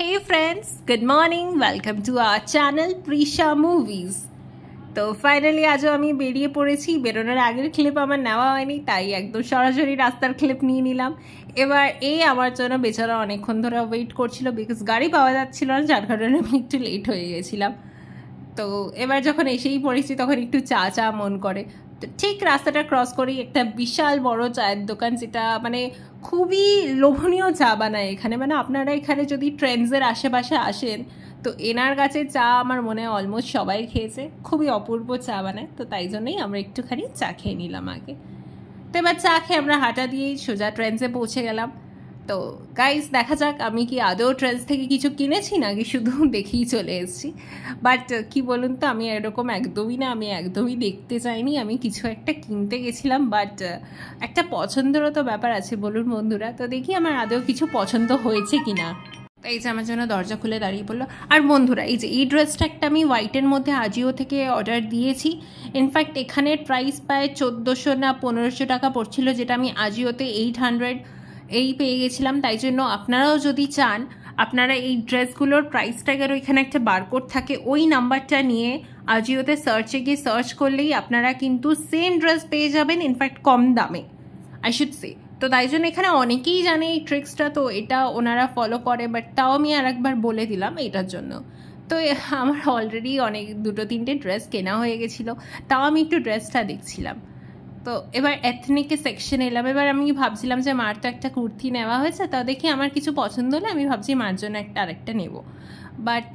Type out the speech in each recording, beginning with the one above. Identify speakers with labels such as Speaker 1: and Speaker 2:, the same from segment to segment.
Speaker 1: Hey friends, good morning. Welcome to our channel Prisha Movies. তো finally আজও আমি বেরিয়ে পড়েছি। বেরোনোর আগের ক্লিপ আমার নেওয়া হয়নি, তাই একদম সরাসরি রাস্তার ক্লিপ নিয়ে নিলাম। এবার এই আমার জন্য বেচারা অনেকক্ষণ ধরে ওয়েট করছিল, বিকজ গাড়ি পাওয়া যাচ্ছিল না, যার কারণে আমি একটু লেট হয়ে গেছিলাম। তো এবার যখন এসেই পড়েছি তখন একটু চা চা মন করে। তো ঠিক রাস্তাটা ক্রস করেই একটা বিশাল বড় চায়ের দোকান, যেটা মানে খুবই লোভনীয় চা বানায় এখানে। মানে আপনারা এখানে যদি ট্রেন্ডসের আশেপাশে আসেন তো এনার কাছে চা আমার মনে হয় অলমোস্ট সবাই খেয়েছে। খুবই অপূর্ব চা বানায়, তো তাই জন্যই আমরা একটুখানি চা খেয়ে নিলাম আগে। তো এবার চা খেয়ে আমরা হাঁটা দিয়েই সোজা ট্রেন্ডসে পৌঁছে গেলাম। তো গাইস, দেখা যাক আমি কি আদৌ ট্রেন্ডস থেকে কিছু কিনেছি নাকি শুধু দেখেই চলে এসেছি। বাট কি বলুন তো, আমি এরকম একদমই না, আমি একদমই দেখতে চাইনি, আমি কিছু একটা কিনতে গেছিলাম। বাট একটা পছন্দেরও তো ব্যাপার আছে বলুন বন্ধুরা। তো দেখি আমার আদৌ কিছু পছন্দ হয়েছে কিনা। এই যে আমার জন্য দরজা খুলে দাঁড়িয়ে পড়লো। আর বন্ধুরা, এই যে এই ড্রেসটা একটা আমি হোয়াইটের মধ্যে আজিও থেকে অর্ডার দিয়েছি। ইনফ্যাক্ট এখানের প্রাইস প্রায় 1400 না 1500 টাকা পড়ছিল, যেটা আমি আজিওতে 800 এই পেয়ে গেছিলাম। তাই জন্য আপনারাও যদি চান, আপনারা এই ড্রেসগুলোর প্রাইস ট্যাগের ওইখানে একটা বারকোড থাকে, ওই নাম্বারটা নিয়ে আজিওতে সার্চে গিয়ে সার্চ করলেই আপনারা কিন্তু সেম ড্রেস পেয়ে যাবেন, ইনফ্যাক্ট কম দামে আই শুড সে। তো তাই জন্য এখানে অনেকেই জানে এই ট্রিক্সটা, তো এটা ওনারা ফলো করে। বাট তাও আমি আর একবার বলে দিলাম এটার জন্য। তো আমার অলরেডি অনেক 2-3টে ড্রেস কেনা হয়ে গেছিলো, তাও আমি একটু ড্রেসটা দেখছিলাম। তো এবার এথনিকের সেকশন এলাম। এবার আমি ভাবছিলাম যে মার তো একটা কুর্তি নেওয়া হয়েছে, তা দেখি আমার কিছু পছন্দ হলে আমি ভাবছি মার জন্য আরেকটা নেব। বাট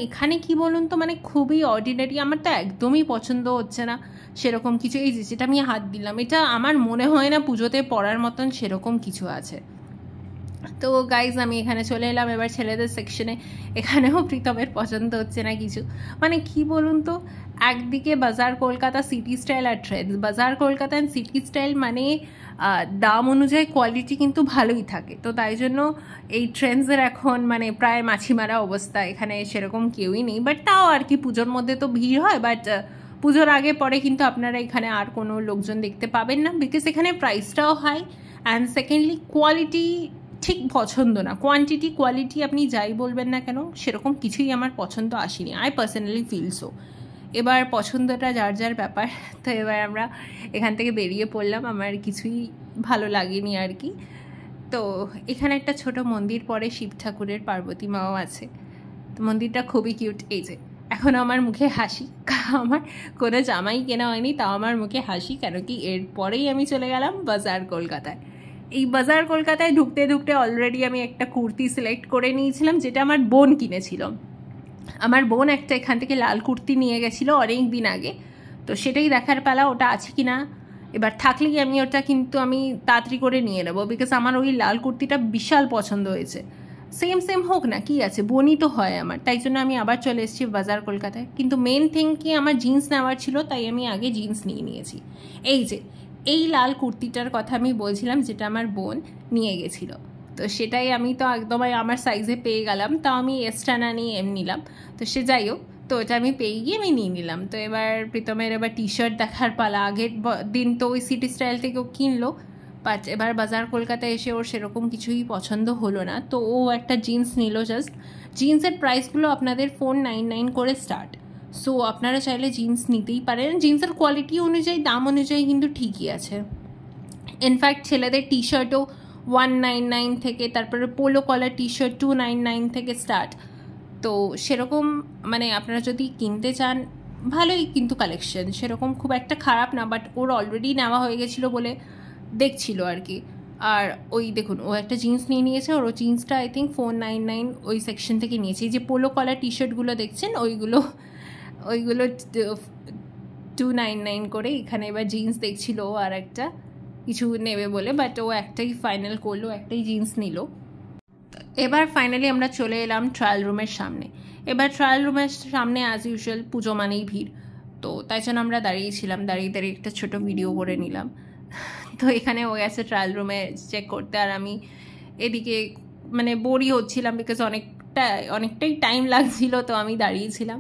Speaker 1: এখানে কি বলুন তো, মানে খুবই অর্ডিনারি, আমার তো একদমই পছন্দ হচ্ছে না সেরকম কিছু। এই যেটা আমি হাত দিলাম, এটা আমার মনে হয় না পুজোতে পরার মতন সেরকম কিছু আছে। তো গাইজ, আমি এখানে চলে এলাম এবার ছেলেদের সেকশনে। এখানেও প্রীতমের পছন্দ হচ্ছে না কিছু। মানে কি বলুন তো, একদিকে বাজার কলকাতা সিটি স্টাইল আর ট্রেন্ডস। বাজার কলকাতা অ্যান্ড সিটি স্টাইল মানে দাম অনুযায়ী কোয়ালিটি কিন্তু ভালোই থাকে। তো তাই জন্য এই ট্রেন্ডসের এখন মানে প্রায় মাছি মারা অবস্থা, এখানে সেরকম কেউই নেই। বাট তাও আর কি, পুজোর মধ্যে তো ভিড় হয়, বাট পুজোর আগে পরে কিন্তু আপনারা এখানে আর কোনো লোকজন দেখতে পাবেন না, বিকজ এখানে প্রাইসটাও হাই অ্যান্ড সেকেন্ডলি কোয়ালিটি ঠিক পছন্দ না। কোয়ান্টিটি কোয়ালিটি আপনি যাই বলবেন না কেন, সেরকম কিছুই আমার পছন্দ আসেনি। I personally feel so. এবার পছন্দটা যার যার ব্যাপার। তো এবার আমরা এখান থেকে বেরিয়ে পড়লাম, আমার কিছুই ভালো লাগেনি আর কি। তো এখানে একটা ছোট মন্দির পড়ে, শিব ঠাকুরের, পার্বতী মাও আছে। তো মন্দিরটা খুবই কিউট। এই যে এখনও আমার মুখে হাসি, আমার কোনো জামাই কেনা হয়নি, তাও আমার মুখে হাসি, কেন কি এরপরেই আমি চলে গেলাম বাজার কলকাতায়। এই বাজার কলকাতায় ঢুকতে ঢুকতে অলরেডি আমি একটা কুর্তি সিলেক্ট করে নিয়েছিলাম, যেটা আমার বোন কিনেছিল। আমার বোন একটা এখান থেকে লাল কুর্তি নিয়ে গেছিলো অনেক দিন আগে, তো সেটাই দেখার পালা ওটা আছে কি না। এবার থাকলেই আমি ওটা কিন্তু আমি তাড়াতাড়ি করে নিয়ে নেবো, বিকজ আমার ওই লাল কুর্তিটা বিশাল পছন্দ হয়েছে। সেম হোক না, কি আছে, বোনই তো হয় আমার। তাই জন্য আমি আবার চলে এসেছি বাজার কলকাতায়। কিন্তু মেন থিং কি, আমার জিন্স নেওয়ার ছিল, তাই আমি আগে জিন্স নিয়ে নিয়েছি। এই যে এই লাল কুর্তিটার কথা আমি বলছিলাম, যেটা আমার বোন নিয়ে গেছিলো, তো সেটাই আমি তো একদম আমার সাইজে পেয়ে গেলাম। তাও আমি এক্সট্রা না নিয়ে এম নিলাম। তো সে যাই হোক, তো ওটা আমি পেয়ে গিয়ে আমি নিয়ে নিলাম। তো এবার প্রীতমের এবার টি শার্ট দেখার পালা। আগের দিন তো ওই সিটি স্টাইল থেকেও কিনলো, বাট এবার বাজার কলকাতায় এসে ওর সেরকম কিছুই পছন্দ হলো না, তো ও একটা জিন্স নিল। জাস্ট জিন্সের প্রাইসগুলো আপনাদের 499 করে স্টার্ট। সো আপনারা চাইলে জিন্স নিতেই পারেন। জিন্সের কোয়ালিটি অনুযায়ী, দাম অনুযায়ী কিন্তু ঠিকই আছে। ইনফ্যাক্ট ছেলেদের টি শার্টও 199 থেকে, তারপরে পোলো কলার টি শার্ট 299 থেকে স্টার্ট। তো সেরকম মানে আপনারা যদি কিনতে চান, ভালোই কিন্তু কালেকশন, সেরকম খুব একটা খারাপ না। বাট ওর অলরেডি নেওয়া হয়ে গেছিলো বলে দেখছিল আর কি। আর ওই দেখুন, ও একটা জিন্স নিয়ে নিয়েছে, ওর জিন্সটা আই থিঙ্ক 499 ওই সেকশন থেকে নিয়েছে। এই যে পোলো কলার টি শার্টগুলো দেখছেন, ওইগুলো 299 করে। এখানে এবার জিন্স দেখছিল আর একটা কিছু নেবে বলে, বাট ও একটাই ফাইনাল করলো, একটাই জিন্স নিল। এবার ফাইনালি আমরা চলে এলাম ট্রায়াল রুমের সামনে। এবার ট্রায়াল রুমের সামনে অ্যাজ ইউজুয়াল পুজো মানেই ভিড়, তো তাই জন্য আমরা দাঁড়িয়েছিলাম, দাঁড়িয়ে একটা ছোট ভিডিও করে নিলাম। তো এখানে ও গেছে ট্রায়াল রুমে চেক করতে, আর আমি এদিকে মানে বোরই হচ্ছিলাম, বিকজ অনেকটাই টাইম লাগছিল, তো আমি দাঁড়িয়েছিলাম।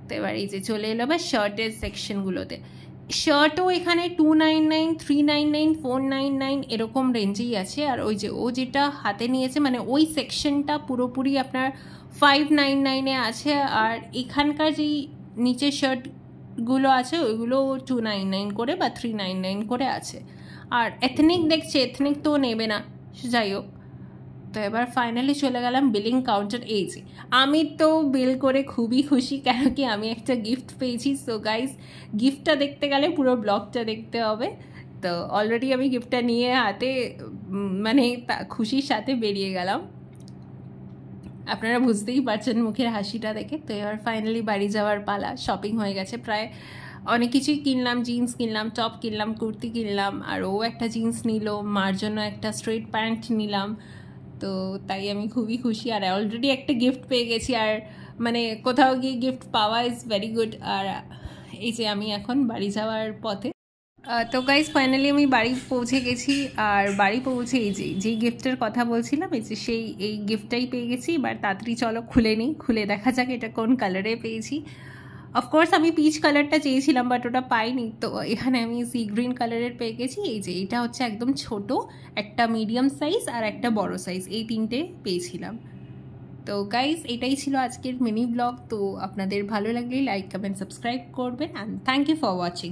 Speaker 1: তো এবার এই যে চলে এলো আবার শার্টের সেকশনগুলোতে। শার্টও এখানে 299, 399, 499 এরকম রেঞ্জেই আছে। আর ওই যে ও যেটা হাতে নিয়েছে মানে ওই সেকশনটা পুরোপুরি আপনার 599-এ আছে। আর এখানকার যেই নিচের শার্টগুলো আছে ওইগুলো 299 করে বা 399 করে আছে। আর এথনিক দেখছে, এথনিক তো নেবে না, যাই হোক। তো এবার ফাইনালি চলে গেলাম বিলিং কাউন্টার। এই যে আমি তো বিল করে খুবই খুশি, কেন কি আমি একটা গিফট পেয়েছি। সো গাইস, গিফটটা দেখতে গেলে পুরো ব্লগটা দেখতে হবে। তো অলরেডি আমি গিফটটা নিয়ে হাতে মানে খুশির সাথে বেরিয়ে গেলাম, আপনারা বুঝতেই পারছেন মুখের হাসিটা দেখে। তো এবার ফাইনালি বাড়ি যাওয়ার পালা। শপিং হয়ে গেছে প্রায়, অনেক কিছুই কিনলাম, জিন্স কিনলাম, টপ কিনলাম, কুর্তি কিনলাম, আর ও একটা জিন্স নিল, মার জন্য একটা স্ট্রেট প্যান্ট নিলাম। তো তাই আমি খুবই খুশি। আর অলরেডি একটা গিফট পেয়ে গেছি, আর মানে কোথাও গিয়ে গিফট পাওয়া ইজ ভেরি গুড। আর এই যে আমি এখন বাড়ি যাওয়ার পথে। তো গাইজ ফাইনালি আমি বাড়ি পৌঁছে গেছি। আর বাড়ি পৌঁছে এই যেই গিফটের কথা বলছিলাম, এই যে এই গিফটটাই পেয়ে গেছি। এবার তাড়াতাড়ি চলো খুলে নিই, খুলে দেখা যাক এটা কোন কালারে পেয়েছি। অফকোর্স আমি পিচ কালারটা চেয়েছিলাম, বাট ওটা পাইনি। তো এখানে আমি সি গ্রিন কালারের পেয়ে গেছি। এই যে এটা হচ্ছে একদম ছোট, একটা মিডিয়াম সাইজ আর একটা বড় সাইজ, এই তিনটে পেয়েছিলাম। তো গাইজ এটাই ছিল আজকের মিনি ব্লগ। তো আপনাদের ভালো লাগলে লাইক, কমেন্ট, সাবস্ক্রাইব করবেন। And thank you for watching.